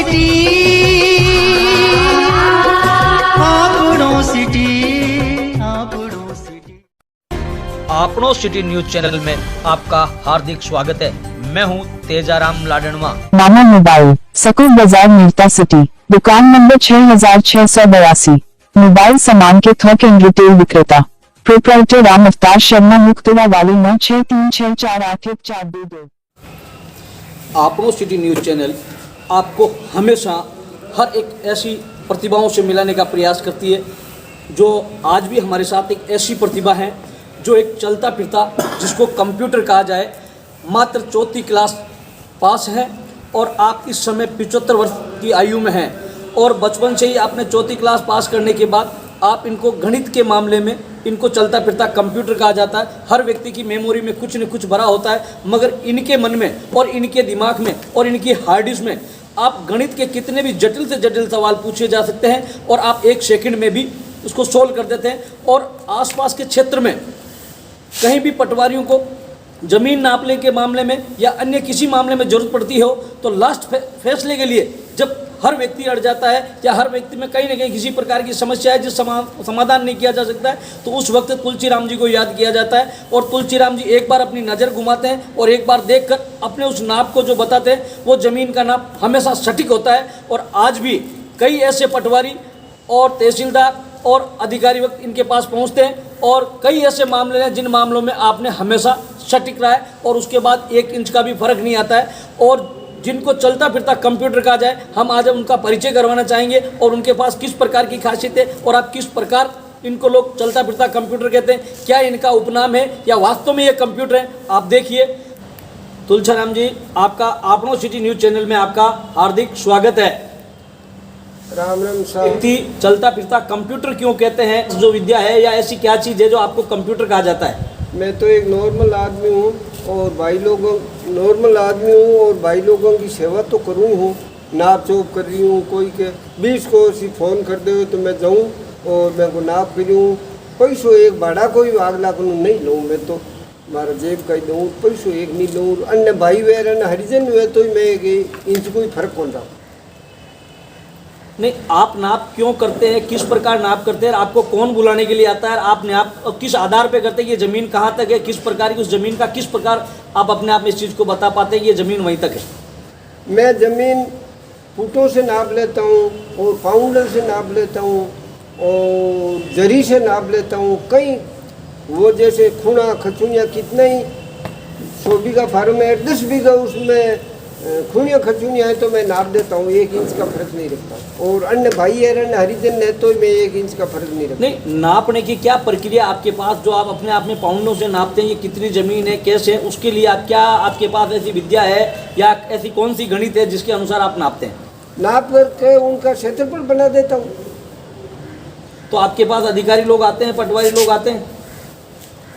City आपनो city news channel में आपका हार्दिक स्वागत है। मैं हूं तेजाराम लाडनवा। मामा मोबाइल, सकूर बाजार, मीरता सिटी, दुकान नंबर 6682। मोबाइल सामान के थोक एंड रिटेल विक्रेता, प्रोप्राइटर राम अवतार शर्मा, मुक्तवा वाली 9636481422। आपनो सिटी न्यूज चैनल आपको हमेशा हर एक ऐसी प्रतिभाओं से मिलाने का प्रयास करती है जो आज भी हमारे साथ एक ऐसी प्रतिभा है जो एक चलता फिरता, जिसको कंप्यूटर कहा जाए, मात्र 4वीं क्लास पास है और आप इस समय 75 वर्ष की आयु में हैं और बचपन से ही आपने 4वीं क्लास पास करने के बाद आप इनको गणित के मामले में इनको चलता फिरता कंप्यूटर कहा जाता है। हर व्यक्ति की मेमोरी में कुछ न कुछ भरा होता है, मगर इनके मन में और इनके दिमाग में और इनकी हार्ड डिस्क में आप गणित के कितने भी जटिल से जटिल सवाल पूछे जा सकते हैं और आप 1 सेकंड में भी उसको सोल्व कर देते हैं। और आसपास के क्षेत्र में कहीं भी पटवारियों को ज़मीन नापने के मामले में या अन्य किसी मामले में ज़रूरत पड़ती हो तो लास्ट फैसले के लिए जब हर व्यक्ति अड़ जाता है या हर व्यक्ति में कहीं ना कहीं किसी प्रकार की समस्या है जिस समाधान नहीं किया जा सकता है, तो उस वक्त तुलसीराम जी को याद किया जाता है और तुलसीराम जी एक बार अपनी नज़र घुमाते हैं और एक बार देखकर अपने उस नाप को जो बताते हैं वो ज़मीन का नाप हमेशा सटीक होता है। और आज भी कई ऐसे पटवारी और तहसीलदार और अधिकारी वक्त इनके पास पहुंचते हैं और कई ऐसे मामले हैं जिन मामलों में आपने हमेशा सटीक रहा है और उसके बाद 1 इंच का भी फर्क नहीं आता है। और जिनको चलता फिरता कंप्यूटर कहा जाए, हम आज उनका परिचय करवाना चाहेंगे और उनके पास किस प्रकार की खासियत है और आप किस प्रकार इनको लोग चलता फिरता कंप्यूटर कहते हैं, क्या इनका उपनाम है या वास्तव में ये कंप्यूटर है, आप देखिए। तुलसीराम जी, आपका आपनो सिटी न्यूज चैनल में आपका हार्दिक स्वागत है। राम राम साहब। व्यक्ति चलता फिरता कंप्यूटर क्यों कहते हैं, जो विद्या है या ऐसी क्या चीज़ है जो आपको कंप्यूटर कहा जाता है? मैं तो एक नॉर्मल आदमी हूँ और भाई लोगों की सेवा तो करूँ हूँ, नाप जोप कर रही हूँ। कोई के 20 को फ़ोन कर दे तो मैं जाऊँ और मैं को नाप करूँ। पैसों एक भाड़ा कोई अगला को नहीं लूँ, मैं तो हमारा जेब का ही दूँ, पैसों एक नहीं लूँ। अन्य भाई वे हरिजन हुए तो मैं इंच कोई फर्क कौन रहा। नहीं, आप नाप क्यों करते हैं, किस प्रकार नाप करते हैं, आपको कौन बुलाने के लिए आता है, आप नाप किस आधार पे करते हैं, ये ज़मीन कहाँ तक है, किस प्रकार की उस ज़मीन का किस प्रकार आप अपने आप इस चीज़ को बता पाते हैं कि ये ज़मीन वहीं तक है? मैं ज़मीन फुटों से नाप लेता हूँ और पाउंडर से नाप लेता हूँ और जरी से नाप लेता हूँ। कई वो जैसे खूना खचुनिया कितना ही 100 बीघा फार्म है, 10 बीघा उसमें खूनिया खचुनिया है तो मैं नाप देता हूँ, 1 इंच का फर्क नहीं रखता। और अन्य भाई है हरिजन है तो मैं 1 इंच का फर्क नहीं रखता। नहीं, नापने की क्या प्रक्रिया आपके पास, जो आप अपने आप में पाउंडों से नापते हैं, ये कितनी ज़मीन है, कैसे है, उसके लिए आप क्या आपके पास ऐसी विद्या है या ऐसी कौन सी गणित है जिसके अनुसार आप नापते हैं? नाप करके उनका क्षेत्रफल बना देता हूँ। तो आपके पास अधिकारी लोग आते हैं, पटवारी लोग आते हैं?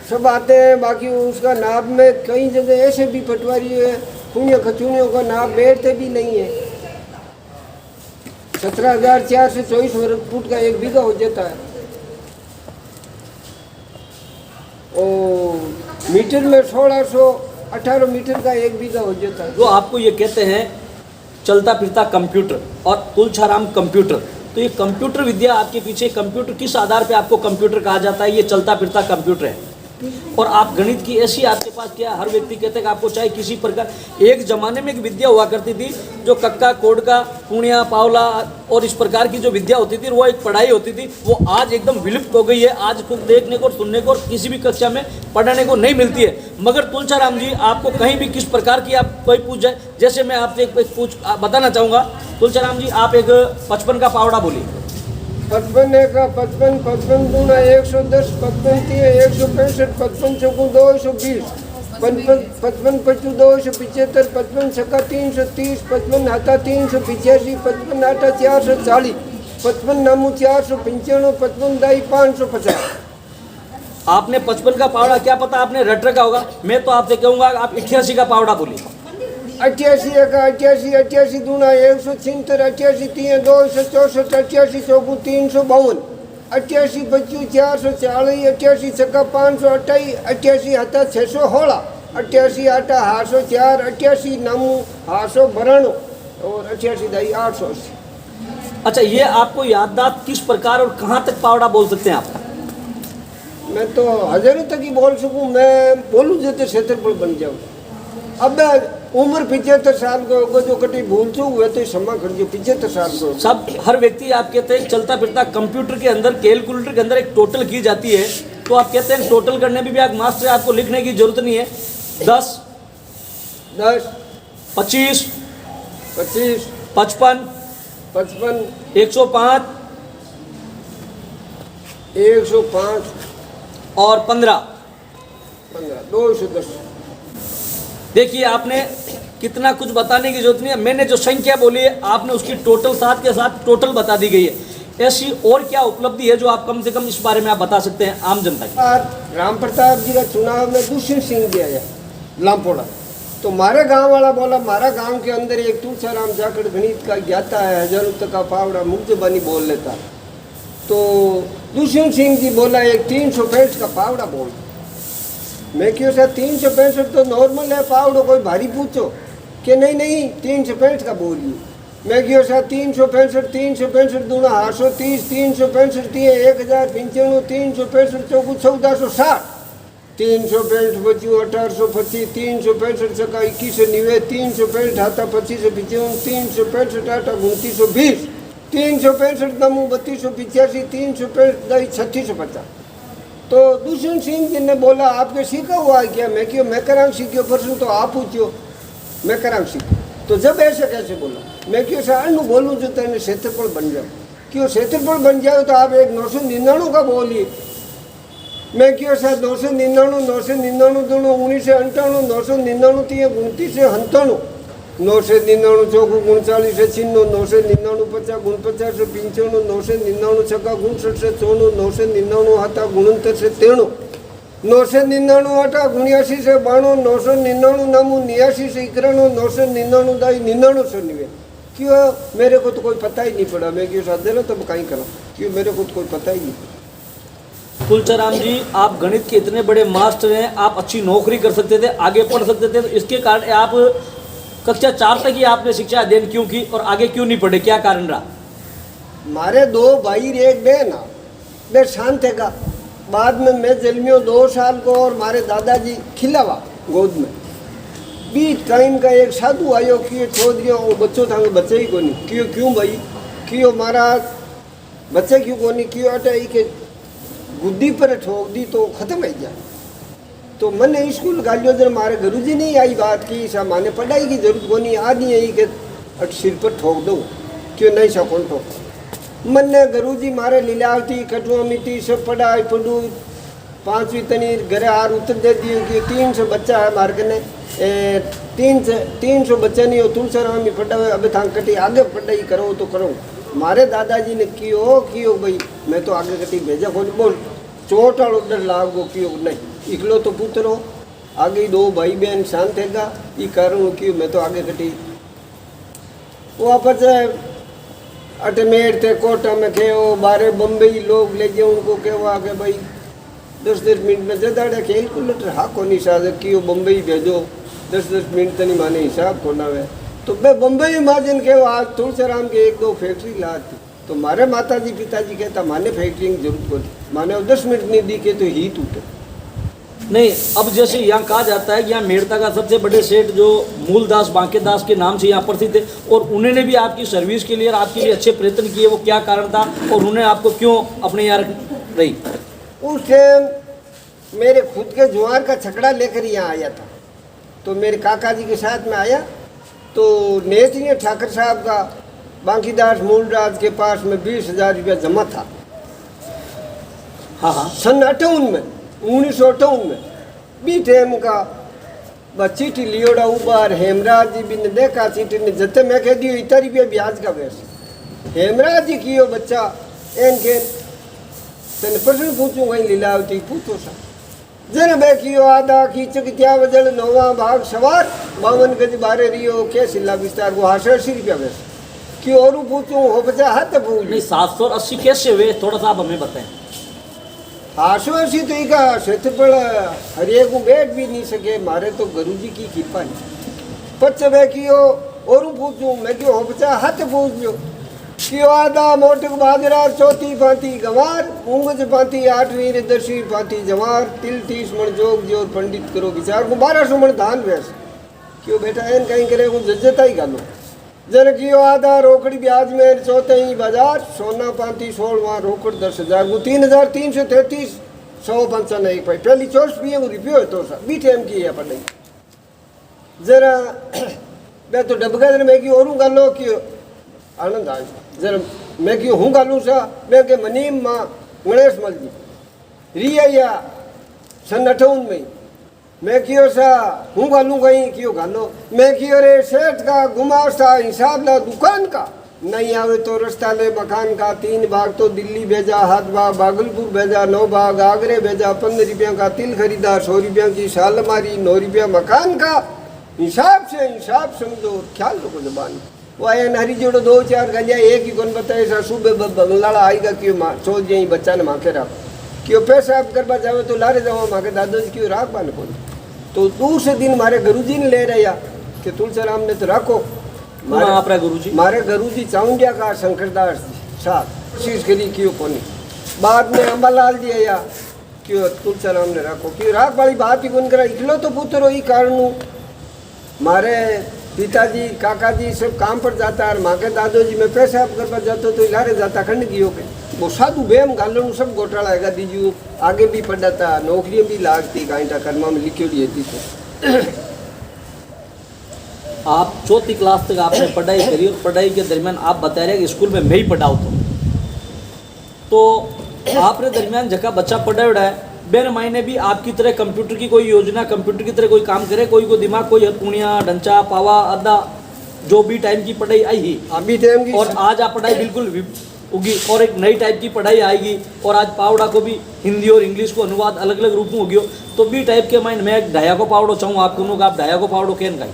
सब आते हैं। बाकी उसका नाप में कई जगह ऐसे भी पटवारी है, खूनिया खचुनियों का नाप बैठते भी नहीं है। 17,424 वर्ग फुट का 1 बीघा हो जाता है और मीटर में 1618 मीटर का 1 बीघा हो जाता है। जो आपको ये कहते हैं चलता फिरता कंप्यूटर और तुलसीराम कंप्यूटर, तो ये कंप्यूटर विद्या आपके पीछे, कंप्यूटर किस आधार पे आपको कंप्यूटर कहा जाता है, ये चलता फिरता कंप्यूटर है? और आप गणित की ऐसी आपके पास क्या, हर व्यक्ति कहते हैं कि आपको चाहे किसी प्रकार, एक ज़माने में एक विद्या हुआ करती थी जो कक्का कोडका पुणिया पावला और इस प्रकार की जो विद्या होती थी, वो एक पढ़ाई होती थी, वो आज एकदम विलुप्त हो गई है। आज कुछ देखने को, सुनने को किसी भी कक्षा में पढ़ने को नहीं मिलती है। मगर तुलसीराम जी, आपको कहीं भी किस प्रकार की आप कोई पूछ जाए, जैसे मैं आपसे एक बताना चाहूँगा। तुलसीराम जी, आप एक 55 का पावड़ा बोलिए। 55 का 55, 55 दूना 110, 55 3 165, 55 चौकू 220, 55 55 275, 55 छक्का 330, 55 हाथा 385, 55 आटा 440, 55 नामू 495, 55 दाई 550। आपने 55 का पावड़ा क्या पता आपने रट रखा होगा। मैं तो आपसे कहूँगा आप 88 का पावड़ा बोलिए। 88 का 88, 88 दूना 176, 88 3 264, 88 चौकू 352, 88 25 440, 88 छक्का 528, 88 हाथा 616, 88 आटा 804, 88 नामू 892, और 88 दाई 880। अच्छा, ये आपको याददाश्त किस प्रकार और कहाँ तक पावड़ा बोल सकते हैं आप? मैं तो हजारों तक ही बोल सकूं, मैं बोलूँ जो तो क्षेत्रफल बन जाऊँ। अब उम्र 75 साल को होगा, जो कटी भूल चूक हुए तो क्षमा कर जो 75 साल को सब हर व्यक्ति आप कहते हैं चलता फिरता कंप्यूटर के अंदर, कैलकुलेटर के अंदर एक टोटल की जाती है, तो आप कहते हैं टोटल करने में भी आप मास्टर है, आपको लिखने की जरूरत नहीं है। 10 10 25 25 55 55 105 105 और 15। 15 210। देखिए, आपने कितना कुछ बताने की जरूरत नहीं है, मैंने जो संख्या बोली है आपने उसकी टोटल साथ के साथ टोटल बता दी गई है। ऐसी और क्या उपलब्धि है जो आप कम से कम इस बारे में आप बता सकते हैं आम जनता की? आज राम प्रताप जी का चुनाव में दुष्यंत सिंह जी आया लामपोड़ा, तो हमारे गांव वाला बोला मारा गांव के अंदर एक तुलसाराम जाखड़ गणित का ज्ञाता है, हजारों तक का पावड़ा मुग्ध बनी बोल लेता। तो दुष्यंत सिंह जी बोला एक 365 का पावड़ा बोल। मैं क्यों सर 365 तो नॉर्मल है पावड़ो, कोई भारी पूछो कि नहीं 365 का बोलिए। मैं क्यों सर 365 दूना 830 365 दिए 1095 365 चौकू 1460 365 बच्चू 1825 365 सका 2190 365 हाथा 2555 365 आटा 2920 365 नमू 3285 365 दही 3650। तो दुष्यंत सिंह जी ने बोला आपके सीखा हुआ है क्या? मैं क्यों मैं करांग सीखियो, प्रश्न तो आप पूछो, मैं करांग सीखो। तो जब ऐसे कैसे बोला, मैं क्यों सर बोलूँ जो तेने क्षेत्रफल बन जाओ, क्यों क्षेत्रफल बन जाओ तो आप एक 999 का बोलिए। मैं क्यों सर 999 दोनों 1998 999 तीन 29 999 चौकू 39 96 999 50 49 55 999 छक्का 59 94 999 हाथा 69 93 999 आटा 79 से 92 999 नामू 89 से 91 999 दाई 99 क्यों मेरे को तो कोई पता ही नहीं पड़ा। मैं क्यों साथ देना तब कहीं करा, क्यों मेरे को तो कोई पता ही नहीं। तुलसीराम जी, आप गणित के इतने बड़े मास्टर हैं, आप अच्छी नौकरी कर सकते थे, आगे पढ़ सकते थे, तो इसके कारण आप कक्षा 4 तक ही आपने शिक्षा अध्ययन क्यों की और आगे क्यों नहीं पढ़े, क्या कारण रहा? मारे 2 भाई एक बहन आ, बे शांत है का। बाद में मैं जन्मियो 2 साल को और मारे दादाजी खिलावा गोद में। बीच टाइम का एक साधु आयो क्यों छोड़ दियो वो बच्चों था बच्चे ही को नहीं क्यों भाई क्यों मारा बच्चे क्यों को नहीं क्यों अटे के गुद्दी पर ठोक दी तो खत्म हो गया। तो मैंने स्कूल गालियो जब मारे गुरुजी नहीं आई बात की सा माने पढ़ाई की जरूरत को नहीं आदि यही के सिर पर ठोक दो क्यों नहीं सको ठोक। मैंने गुरुजी मारे लीलावती कटुआ मिट्टी सब पढ़ाई पढ़ू 5वीं तनी घरे आर उतर दे दिए कि 300 बच्चा है मार के ने 300 बच्चा नहीं हो तुलसीराम में पढ़ावे अब थांग कटी आगे पढ़ाई करो तो करो। मारे दादाजी ने कियो भाई मैं तो आगे कटी भेजा खोल बोल चोट वालों डर लाग गो कियो नहीं इकलो तो पुत्रो आगे 2 भाई बहन शांत हैगा ये कारण क्यों मैं तो आगे कटी वापस अटमेर थे कोटा में कहो बारे बम्बई लोग ले जाओ उनको कहो के भाई 10-10 मिनट में जदाड़ा कैलकुलेटर हाँ को नहीं साध क्यों बम्बई भेजो 10-10 मिनट तनी माने हिसाब को ना तो मैं बम्बई महाजन के आज तुलसीराम के 1-2 फैक्ट्री ला थी तो मारे माताजी पिताजी कहता माने फैक्ट्री की जरूरत पड़ी माने 10 मिनट नहीं दी के तो ही टूटे नहीं। अब जैसे यहाँ कहा जाता है कि यहाँ मेड़ता का सबसे बड़े सेठ जो मूलदास बांकेदास के नाम से यहाँ प्रसिद्ध थे और उन्होंने भी आपकी सर्विस के लिए और आपके लिए अच्छे प्रयत्न किए, वो क्या कारण था और उन्होंने आपको क्यों अपने यहाँ रही? उस टाइम मेरे खुद के जुआर का छकड़ा लेकर यहाँ आया था तो मेरे काका जी के साथ में आया तो नेतनी ठाकर साहब का बांकीदास मूलराज के पास में 20,000 रुपया जमा था। हाँ सन 1958 में बी टाइम का चिट्ठी लियोड़ा उबार हेमराज जी भी ने देखा चिट्ठी ने जते मैं कह दियो इतना रुपया ब्याज का वैसे हेमराज जी कियो बच्चा एन के तेने प्रश्न पूछूँ वहीं लीलावती पूछो सा जन बैठियो आधा खींच क्या वजल 9वां भाग सवार 52 गज बारे रियो के सिला विस्तार को 80 रुपया वैसे क्यों और पूछूँ हो बचा हाथ पूछ नहीं 780 कैसे हुए, थोड़ा सा आप हमें बताएं। 880 तो एक क्षेत्रफल हरिये को बैठ भी नहीं सके मारे तो गुरुजी की कृपा नहीं पच्चीस कियो और पूछूं मैं क्यों हो बच्चा हाथ पूछ लो क्यों आदा मोटक बाजरा चौथी पाती गंवार मूंगज पाती 8वीं रे 10वीं पाती जवार तिल 30 मण जोग जोर पंडित करो विचार को 1200 मण धान भैंस क्यों बेटा एन कहीं करे हूँ जज्जता ही गालो जर क्यों आदा रोकड़ी ब्याज में चौथे ही बाजार सोना पाती 16वां रोकड़ 10,000 को 3,333 195 एक पाई पहली चोर्स भी है रुपये तो सर बी टाइम की है पढ़ाई जरा मैं तो डबगदर में की और गालो कि आनंद आ जरा मैं क्यों हूँ गालू सा मैं के मनीम माँ गणेश मल जी रिया या सन 58 में मैं क्यों सा हूँ गालू कहीं क्यों गालो मैं क्यों रे सेठ का गुमार सा हिसाब ला दुकान का नहीं आवे तो रास्ता ले मकान का 3 भाग तो दिल्ली भेजा 7 भाग भागलपुर भेजा 9 भाग आगरे भेजा 15 रुपया का तिल खरीदा 100 रुपया की साल मारी 9 रुपया मकान का हिसाब समझो ख्याल रखो जबान वो आया हरी जोड़ो 2-4 गलिया एक ही कौन बताए सा सुबह बंगलाड़ा आएगा क्यों माँ सोच जाए बच्चा ने माँ के रख क्यों पैसा आप करवा जाओ तो लारे जाओ माँ के दादाजी क्यों राख बान कौन तो दूसरे दिन मारे गुरुजी ने ले रहा कि तुलसीराम ने तो रखो मारे गुरुजी चाउंडिया का शंकरदास साथ शीश करी क्यों कोनी बाद में अम्बालाल जी आया क्यों तुलसीराम ने रखो क्यों राख वाली बात ही कौन करा इकलो तो पुत्र ही कारण मारे पिताजी काका जी सब काम पर जाता है माँ के दादोजी में पैसा आप करवा जाते तो इलारे जाता खंड की हो गए वो साधु बेम गालन सब घोटाला है दीजू आगे भी पढ़ा था नौकरियाँ भी लागती कांटा कर्मा में लिखी हुई थी तो आप 4th क्लास तक आपने पढ़ाई करी और पढ़ाई के दरमियान आप बता रहे हैं कि स्कूल में मैं ही पढ़ाऊँ तो आपने दरमियान जगह बच्चा पढ़ा उड़ा है बेर महीने भी आपकी तरह कंप्यूटर की कोई योजना कंप्यूटर की तरह कोई काम करे कोई को दिमाग कोई हथकुनिया ढंचा पावा अद्दा जो भी टाइम की पढ़ाई आई ही अभी टाइम की और आज आप पढ़ाई बिल्कुल होगी और एक नई टाइप की पढ़ाई आएगी और आज पावड़ा को भी हिंदी और इंग्लिश को अनुवाद अलग अलग रूप में होगी तो भी टाइप के माइंड मैं एक ढाया को पावड़ो चाहूँ आप दोनों का आप ढाया को पावड़ो कैन का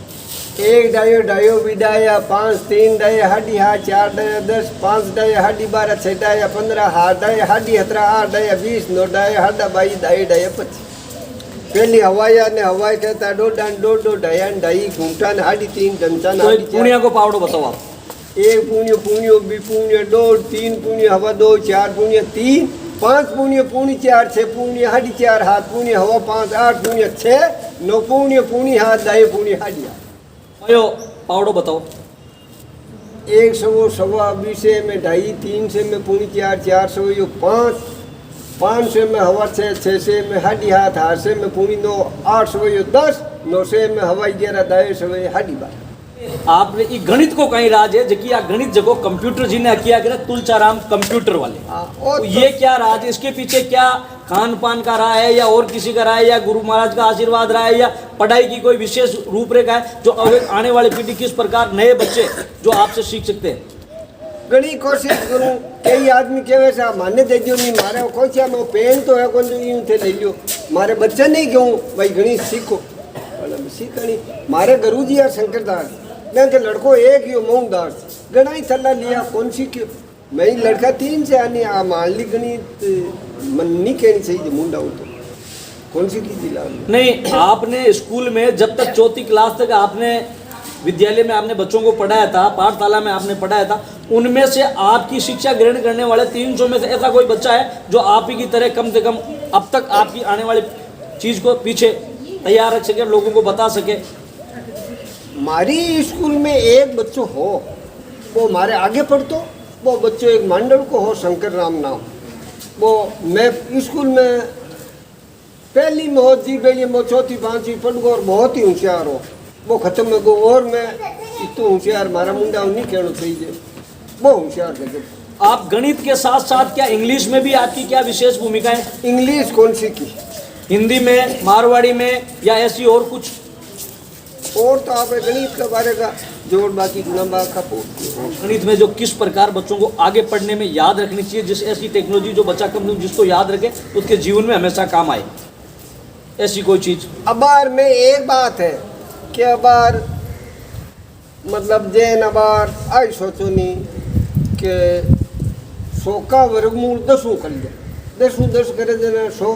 1 डायो डायो विदाया 5 3 डाया हाडी हा 4 डाया 10 5 डाया हाडी 12 6 डाया 15 हाथ डाया हाडी 17 8 डाया 20 9 डाया हाडा 22 डाया डाया 25 पहली हवाया ने हवाई कहता दो डाया डाई घूमटा ने हाडी 3 डंचा तो पुणिया को पावड़ो बताओ आप 1 पुण्य पुण्यो भी पुण्य 2 3 पुण्य हवा 2 4 पुण्य 3 5 पुण्य पुण्य 4 6 पुण्य हाडी 4 हाथ पुण्य हवा 5 8 पुण्य 6 9 पुण्य हाथ दाए पुण्य हाडिया अयो पावड़ो बताओ 100 सवा 20 में 2.5 3 से में पुण्य 4 400 यो 5 से में हवा 6 से में हाडी हाथ से में पुण्य 9 800 यो 10 9 से में हवा 11 दाए सवे हाडी 12 आपने ये गणित को कहीं राज है जबकि आप गणित जगह कंप्यूटर जी ने किया गया तुलचाराम कंप्यूटर वाले तो ये क्या राज है इसके पीछे क्या खान पान का रहा है या और किसी का रहा है या गुरु महाराज का आशीर्वाद रहा है या पढ़ाई की कोई विशेष रूपरेखा है जो आने वाली पीढ़ी किस प्रकार नए बच्चे जो आपसे सीख सकते हैं घनी कोशिश करूँ कई आदमी के वैसा माने दे दियो नहीं मारे कोचिया में पेन तो है कौन यूं थे ले लियो मारे बच्चे नहीं क्यों भाई घनी सीखो सीखनी मारे गुरुजी यार शंकरदास मैं के लड़को एक ही मोहदास गणा ही सलाह लिया कौन सी क्यों मैं ही लड़का 3 से आनी आ मान ली गणित मन नहीं कहनी चाहिए मुंडा हो तो कौन सी की दिला नहीं आपने स्कूल में जब तक 4th क्लास तक आपने विद्यालय में आपने बच्चों को पढ़ाया था पाठशाला में आपने पढ़ाया था उनमें से आपकी शिक्षा ग्रहण करने वाले 300 में से ऐसा कोई बच्चा है जो आप ही की तरह कम से कम अब तक आपकी आने वाली चीज़ को पीछे तैयार रख सके लोगों को बता सके हमारी स्कूल में एक बच्चों हो वो हमारे आगे पढ़तो वो बच्चों एक मंडल को हो शंकर राम नाम वो मैं स्कूल में पहली में हो जी बेली में 4th 5वीं पढ़ गो और बहुत ही होशियार हो वो खत्म में गो और मैं इतना होशियार मारा मुंडा नहीं कहना चाहिए वो होशियार थे आप गणित के साथ साथ क्या इंग्लिश में भी आपकी क्या विशेष भूमिका है इंग्लिश कौन सी की हिंदी में मारवाड़ी में या ऐसी और कुछ और तो आप गणित के बारे का जोड़ बाकी गुना का गणित में जो किस प्रकार बच्चों को आगे पढ़ने में याद रखनी चाहिए जिस ऐसी टेक्नोलॉजी जो बच्चा कम जिसको याद रखे उसके जीवन में हमेशा काम आए ऐसी कोई चीज़ अबार में एक बात है कि अबार मतलब जैन अबार आई सोचो नहीं कि 100 का वर्गमूल 10 कर लिया 10 करे देना 100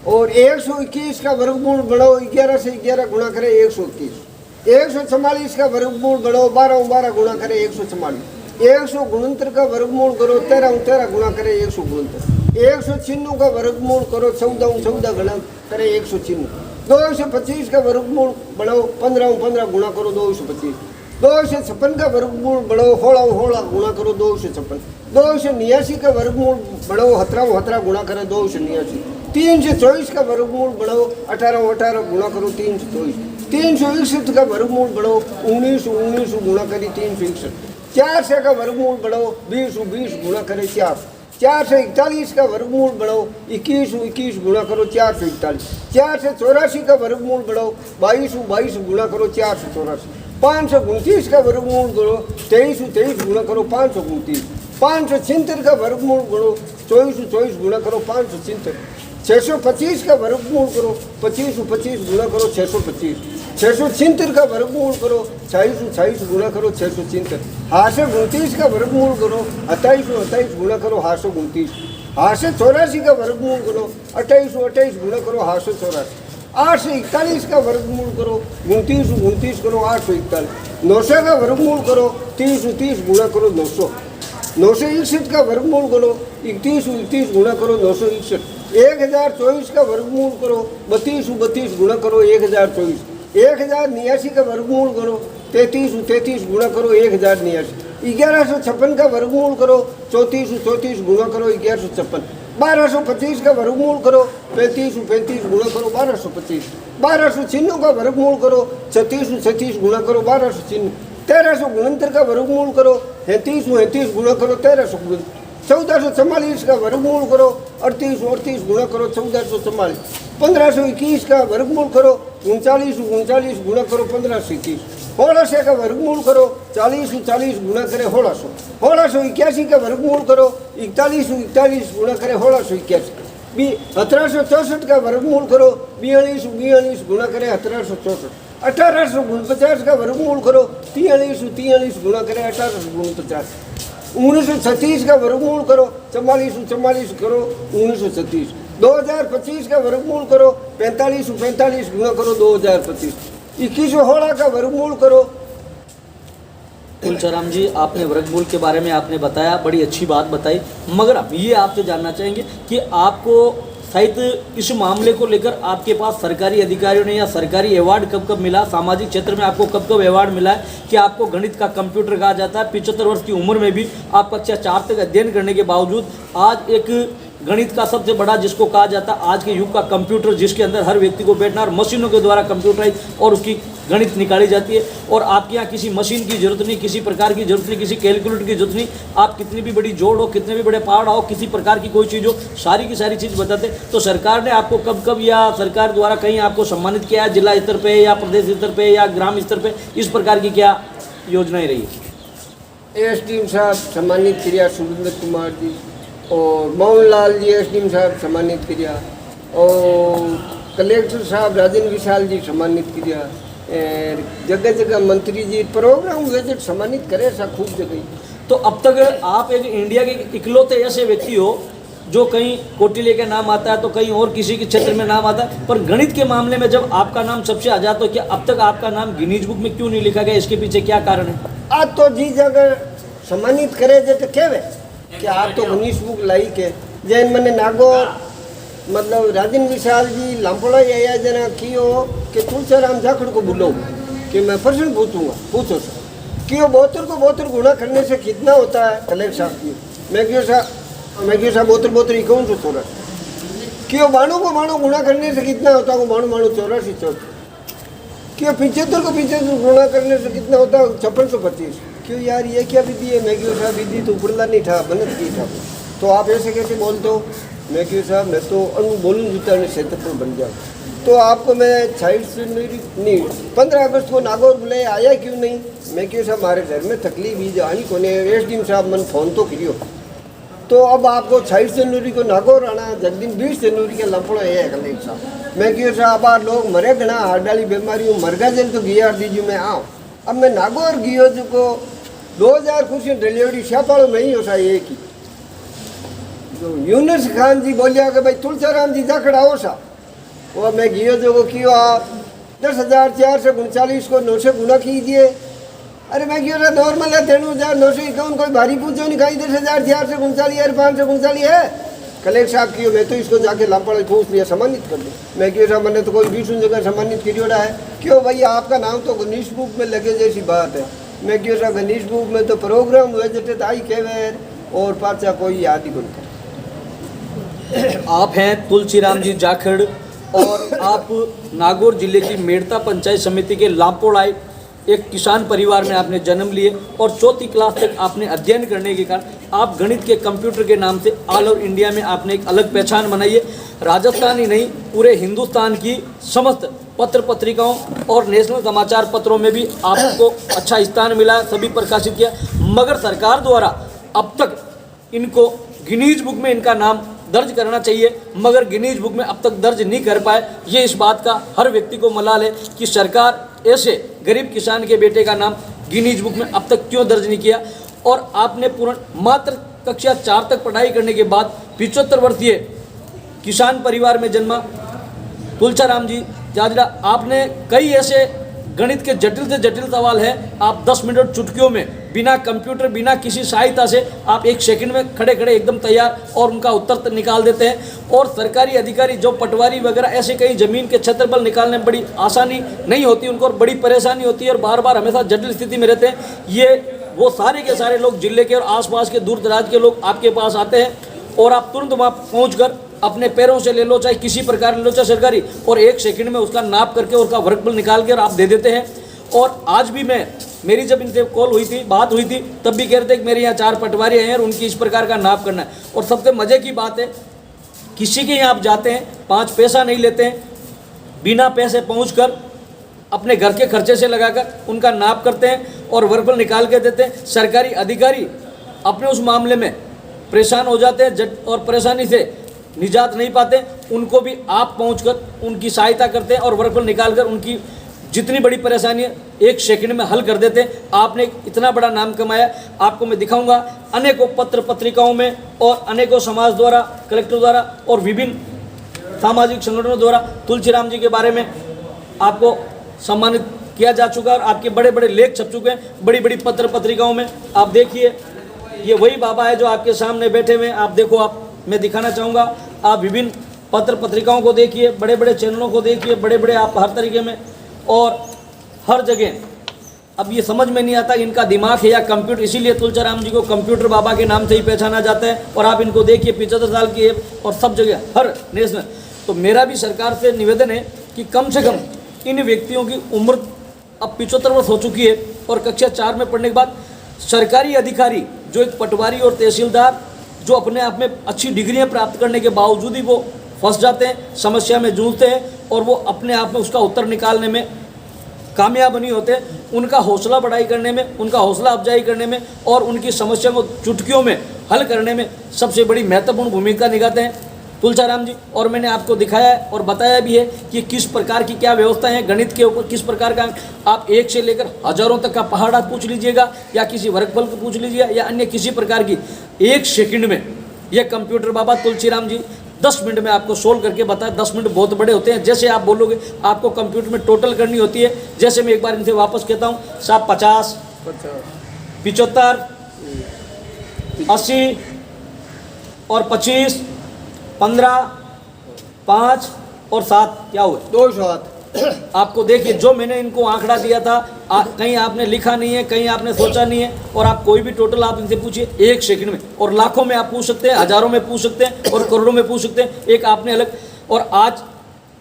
और 121 का वर्गमूल बढ़ाओ 11 से 11 गुणा करे 121 144 का वर्गमूल गणो 12 12 गुणा करे 144। 169 का वर्गमूल करो 13 13 गुणा करे 169। 196 का वर्गमूल करो 14 14 गुणा करे 196। 225 का वर्गमूल बढ़ाओ 15 15 गुणा करो 225। 256 का वर्गमूल बढ़ाओ 16 16 गुणा करो 256। 289 का वर्गमूल बढ़ाओ 17 17 गुणा करे 289। 324 का वर्गमूल बढ़ाओ 18 18 गुणा करो 324। 361 का वर्गमूल बढ़ाओ 19 19 गुणा करी 361। 400 का वर्गमूल बढ़ाओ 20 20 गुणा करे 4। 441 का वर्गमूल बढ़ाओ 21 21 गुणा करो 441। 484 का वर्गमूल बढ़ाओ 22 22 गुणा करो 484। 529 का वर्गमूल करो 23 23 गुणा करो 529। 576 का वर्गमूल करो 24 24 गुणा करो 576। 625 का वर्गमूल करो 25 25 गुणा करो 625। 676 का वर्गमूल करो 26 26 गुणा करो 676। 829 का वर्गमूल करो 28 28 गुणा करो 829। 884 का वर्गमूल करो 28 28 गुणा करो 884। 841 का वर्गमूल करो 29 29 करो 841। 900 का वर्गमूल करो 30 30 गुणा करो 900। 961 का वर्गमूल करो 31 31 गुणा करो 961। 1024 का वर्गमूल करो 32 32 गुणा करो 1024। 1089 का वर्गमूल करो 33 33 गुणा करो 1089। 1156 का वर्गमूल करो 34 34 गुणा करो 1156। 1225 का वर्गमूल करो 35 35 गुणा करो 1225। 1296 का वर्गमूल करो 36 36 गुणा करो 1296। 1369 का वर्गमूल करो 33 33 गुणा करो 1369। 1444 का वर्गमूल करो 38 38 गुणा करो 1444। 1521 का वर्गमूल करो 39 39 गुणा करो 1521। 1600 का वर्गमूल करो 40 40 गुणा करे 1600। 1681 का वर्गमूल करो 41 41 गुणा करे 1681। 1764 का वर्गमूल करो 42 42 गुणा करे 1764। 1849 का वर्गमूल करो 43 43 गुणा करे 1849। 1936 का वर्गमूल करो 44 44 करो 1936। 2025 का वर्गमूल करो 45 45 गुणा करो 2025। 2116 का वर्गमूल करो। तुलसीराम जी, आपने वर्गमूल के बारे में आपने बताया, बड़ी अच्छी बात बताई, मगर अब ये आपसे जानना चाहेंगे कि आपको शायद इस मामले को लेकर आपके पास सरकारी अधिकारियों ने या सरकारी अवार्ड कब कब मिला, सामाजिक क्षेत्र में आपको कब कब अवार्ड मिला है कि आपको गणित का कंप्यूटर कहा जाता है। 75 वर्ष की उम्र में भी आप कक्षा 4 तक अध्ययन करने के बावजूद आज एक गणित का सबसे बड़ा जिसको कहा जाता है आज के युग का कंप्यूटर, जिसके अंदर हर व्यक्ति को बैठना और मशीनों के द्वारा कंप्यूटराइज और उसकी गणित निकाली जाती है। और आपके यहाँ किसी मशीन की जरूरत नहीं, किसी प्रकार की जरूरत नहीं, किसी कैलकुलेटर की जरूरत नहीं। आप कितनी भी बड़ी जोड़ हो, कितने भी बड़े पहाड़ हो, किसी प्रकार की कोई चीज़ हो, सारी की सारी चीज़ बताते। तो सरकार ने आपको कब कब या सरकार द्वारा कहीं आपको सम्मानित किया है, जिला स्तर पर या प्रदेश स्तर पर या ग्राम स्तर पर, इस प्रकार की क्या योजनाएँ रही? एसडीएम साहब सम्मानित किया सुरेंद्र कुमार जी, और मोहनलाल जी एसडीएम साहब सम्मानित किया, और कलेक्टर साहब राजेंद्र विशाल जी सम्मानित किया, जगह जगह मंत्री जी प्रोग्राम विजिट सम्मानित करे सा खूब जगह। तो अब तक आप एक इंडिया के इकलौते ऐसे व्यक्ति हो जो कहीं कौटिल्य का नाम आता है तो कहीं और किसी के क्षेत्र में नाम आता है, पर गणित के मामले में जब आपका नाम सबसे आ जाता, तो क्या अब तक आपका नाम गिनीज बुक में क्यों नहीं लिखा गया? इसके पीछे क्या कारण है? आज तो जी जगह सम्मानित करे जे तो कहवे कि आप तो गिनीज बुक लाई के जैन मैंने नागौर मतलब राजेंद्र विशाल जी लांपोड़ा आया जना कियो कि तुलसीराम जाखड़ को बुलो कि मैं प्रश्न पूछो सर कि 72 को 72 गुणा करने से कितना होता है? कलेक्टर साहब की मैं क्यों साहब 72 इक्यावन सौ 14 क्यों 92 को 92 गुणा करने से कितना होता है? 92 84 क्यों 75 को 75 गुणा करने से कितना होता है? 5625 क्यों यार ये क्या विधि है? मैं क्यों साहब विधि तो उपड़ला नहीं था, बनत की था। तो आप ऐसे कैसे बोलते हो? मैं क्यों साहब मैं तो अनु बोलूँ जूता ने क्षेत्र पर बन जाऊँ। तो आपको मैं 26 से नहीं 15 अगस्त को नागौर बुलाए आया क्यों नहीं? मैं क्यों साहब हमारे घर में तकलीफ ही जानी को एसडीएम साहब मन फोन तो करियो। तो अब आपको 26 जनवरी को नागौर आना, जगदिन 20 जनवरी के लपड़ा है कलेक्टर साहब। मैं क्यों साहब आप लोग मरे गना हार्डाली बीमारी मरगा जल तो गिया दीजिए मैं आओ। अब मैं नागौर गियो जो को 2000 खुशी डिलीवरी श्यापाड़ो में ही हो सा एक ही जो यूनुस खान जी बोलिया कि भाई तुलसीराम जी जाखड़ आओ सा। वो मैं गियो जो को कियो 10,439 को 9 से गुना कीजिए। अरे मैं क्यों नॉर्मल है 93,951 कोई भारी पूछो नहीं खाई 10,439 यार 539 है। कलेक्टर साहब क्यों मैं तो इसको जाके लापड़ पूछ लिया सम्मानित कर दो। मैं क्यों साहब मैंने तो कोई 20 जगह सम्मानित किया है क्यों भाई आपका नाम तो गणेश बुक में लगे जैसी बात है। मैं क्यों साहब गणेश बुक में तो प्रोग्राम हुए जटे आई केवेर और पाचा कोई याद ही बनता। आप हैं तुलसीराम जी जाखड़ और आप नागौर जिले की मेड़ता पंचायत समिति के लापोड़ाई एक किसान परिवार में आपने जन्म लिए और चौथी क्लास तक आपने अध्ययन करने के कारण आप गणित के कंप्यूटर के नाम से ऑल ओवर इंडिया में आपने एक अलग पहचान बनाई है। राजस्थान ही नहीं पूरे हिंदुस्तान की समस्त पत्र पत्रिकाओं और नेशनल समाचार पत्रों में भी आपको अच्छा स्थान मिला, सभी प्रकाशित किया। मगर सरकार द्वारा अब तक इनको गिनीज बुक में इनका नाम दर्ज करना चाहिए मगर गिनीज बुक में अब तक दर्ज नहीं कर पाए। ये इस बात का हर व्यक्ति को मलाल है कि सरकार ऐसे गरीब किसान के बेटे का नाम गिनीज बुक में अब तक क्यों दर्ज नहीं किया। और आपने पूर्ण मात्र कक्षा 4 तक पढ़ाई करने के बाद 75 वर्षीय किसान परिवार में जन्मा तुलसीराम जी जाजड़ा, आपने कई ऐसे गणित के जटिल से जटिल सवाल है आप 10 मिनट चुटकियों में बिना कंप्यूटर बिना किसी सहायता से आप 1 सेकंड में खड़े खड़े एकदम तैयार और उनका उत्तर निकाल देते हैं। और सरकारी अधिकारी जो पटवारी वगैरह ऐसे कई जमीन के क्षेत्रफल निकालने में बड़ी आसानी नहीं होती उनको और बड़ी परेशानी होती है और बार बार हमेशा जटिल स्थिति में रहते हैं। ये वो सारे के सारे लोग जिले के और आसपास के दूर दराज के लोग आपके पास आते हैं और आप तुरंत वहाँ पहुँच कर अपने पैरों से ले लो चाहे किसी प्रकार ले लो चाहे सरकारी और 1 सेकंड में उसका नाप करके उसका वर्कफल निकाल कर आप दे देते हैं। और आज भी मेरी जब इनसे कॉल हुई थी बात हुई थी तब भी कह रहे थे कि मेरे यहाँ 4 पटवारी हैं और उनकी इस प्रकार का नाप करना है। और सबसे मज़े की बात है किसी के यहाँ आप जाते हैं 5 पैसा नहीं लेते हैं, बिना पैसे पहुँच अपने घर के खर्चे से लगाकर उनका नाप करते हैं और वर्कफल निकाल के देते हैं। सरकारी अधिकारी अपने उस मामले में परेशान हो जाते हैं और परेशानी से निजात नहीं पाते, उनको भी आप पहुंचकर उनकी सहायता करते हैं और वर्कफल निकालकर उनकी जितनी बड़ी परेशानी है 1 सेकंड में हल कर देते हैं। आपने इतना बड़ा नाम कमाया, आपको मैं दिखाऊंगा अनेकों पत्र पत्रिकाओं में और अनेकों समाज द्वारा कलेक्टर द्वारा और विभिन्न सामाजिक संगठनों द्वारा तुलसीराम जी के बारे में आपको सम्मानित किया जा चुका है और आपके बड़े बड़े लेख छप चुके हैं बड़ी बड़ी पत्र पत्रिकाओं में। आप देखिए ये वही बाबा है जो आपके सामने बैठे हुए हैं। आप देखो आप मैं दिखाना चाहूँगा आप विभिन्न पत्र पत्रिकाओं को देखिए, बड़े बड़े चैनलों को देखिए, बड़े बड़े आप हर तरीके में और हर जगह। अब ये समझ में नहीं आता इनका दिमाग है या कंप्यूटर, इसीलिए तुलसीराम जी को कंप्यूटर बाबा के नाम से ही पहचाना जाता है। और आप इनको देखिए 75 साल की है और सब जगह हर नेशनल। तो मेरा भी सरकार से निवेदन है कि कम से कम इन व्यक्तियों की उम्र अब 75 वर्ष हो चुकी है और कक्षा 4 में पढ़ने के बाद सरकारी अधिकारी जो एक पटवारी और तहसीलदार जो अपने आप में अच्छी डिग्रियां प्राप्त करने के बावजूद ही वो फंस जाते हैं, समस्या में जूझते हैं और वो अपने आप में उसका उत्तर निकालने में कामयाब नहीं होते। उनका हौसला बढ़ाई करने में, उनका हौसला अफजाई करने में और उनकी समस्या को चुटकियों में हल करने में सबसे बड़ी महत्वपूर्ण भूमिका निभाते हैं तुलसीराम जी। और मैंने आपको दिखाया है और बताया भी है कि किस प्रकार की क्या व्यवस्था है गणित के ऊपर, किस प्रकार का आप 1 से लेकर हजारों तक का पहाड़ आप पूछ लीजिएगा या किसी वर्गफल को पूछ लीजिएगा या अन्य किसी प्रकार की 1 सेकंड में यह कंप्यूटर बाबा तुलसीराम जी 10 मिनट में आपको सोल्व करके बताए। 10 मिनट बहुत बड़े होते हैं, जैसे आप बोलोगे आपको कंप्यूटर में टोटल करनी होती है। जैसे मैं एक बार इनसे वापस कहता हूँ साहब 50 75 80 और 25 15 5 और 7 क्या हुए 2 7। आपको देखिए जो मैंने इनको आंकड़ा दिया था कहीं आपने लिखा नहीं है, कहीं आपने सोचा नहीं है। और आप कोई भी टोटल आप इनसे पूछिए 1 सेकंड में, और लाखों में आप पूछ सकते हैं, हजारों में पूछ सकते हैं और करोड़ों में पूछ सकते हैं। एक आपने अलग। और आज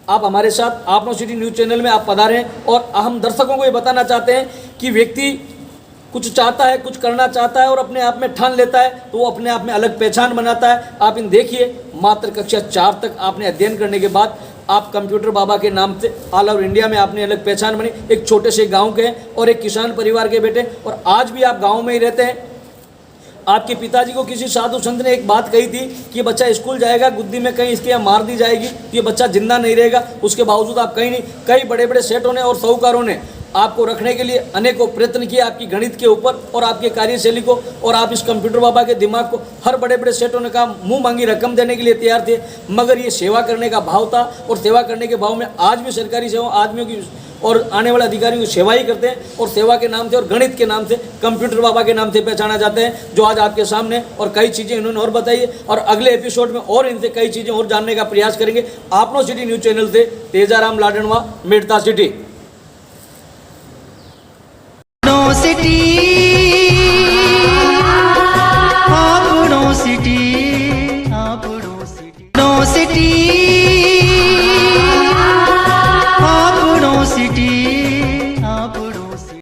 आप हमारे साथ आपनो सिटी न्यूज़ चैनल में आप पधारे हैं और हम दर्शकों को ये बताना चाहते हैं कि व्यक्ति कुछ चाहता है, कुछ करना चाहता है और अपने आप में ठान लेता है तो वो अपने आप में अलग पहचान बनाता है। आप इन देखिए मात्र कक्षा 4 तक आपने अध्ययन करने के बाद आप कंप्यूटर बाबा के नाम से ऑल ओवर इंडिया में आपने अलग पहचान बनी। एक छोटे से गांव के हैं और एक किसान परिवार के बेटे, और आज भी आप गांव में ही रहते हैं। आपके पिताजी को किसी साधु संत ने एक बात कही थी कि ये बच्चा स्कूल जाएगा, गुद्दी में कहीं इसके यहाँ मार दी जाएगी, ये बच्चा जिंदा नहीं रहेगा। उसके बावजूद आप कहीं नहीं, कई बड़े बड़े सेठों ने और साहूकारों ने आपको रखने के लिए अनेकों प्रयत्न किए आपकी गणित के ऊपर और आपके कार्यशैली को, और आप इस कंप्यूटर बाबा के दिमाग को हर बड़े बड़े सेठों ने कहा मुंह मांगी रकम देने के लिए तैयार थे, मगर ये सेवा करने का भाव था और सेवा करने के भाव में आज भी सरकारी सेवा आदमियों की और आने वाले अधिकारियों की सेवा ही करते हैं, और सेवा के नाम से और गणित के नाम से कंप्यूटर बाबा के नाम से पहचाना जाते हैं, जो आज आपके सामने। और कई चीज़ें इन्होंने और बताई है, और अगले एपिसोड में और इनसे कई चीज़ें और जानने का प्रयास करेंगे। आपनो सिटी न्यूज़ चैनल से तेजाराम लाडनवा, मेड़ता सिटी।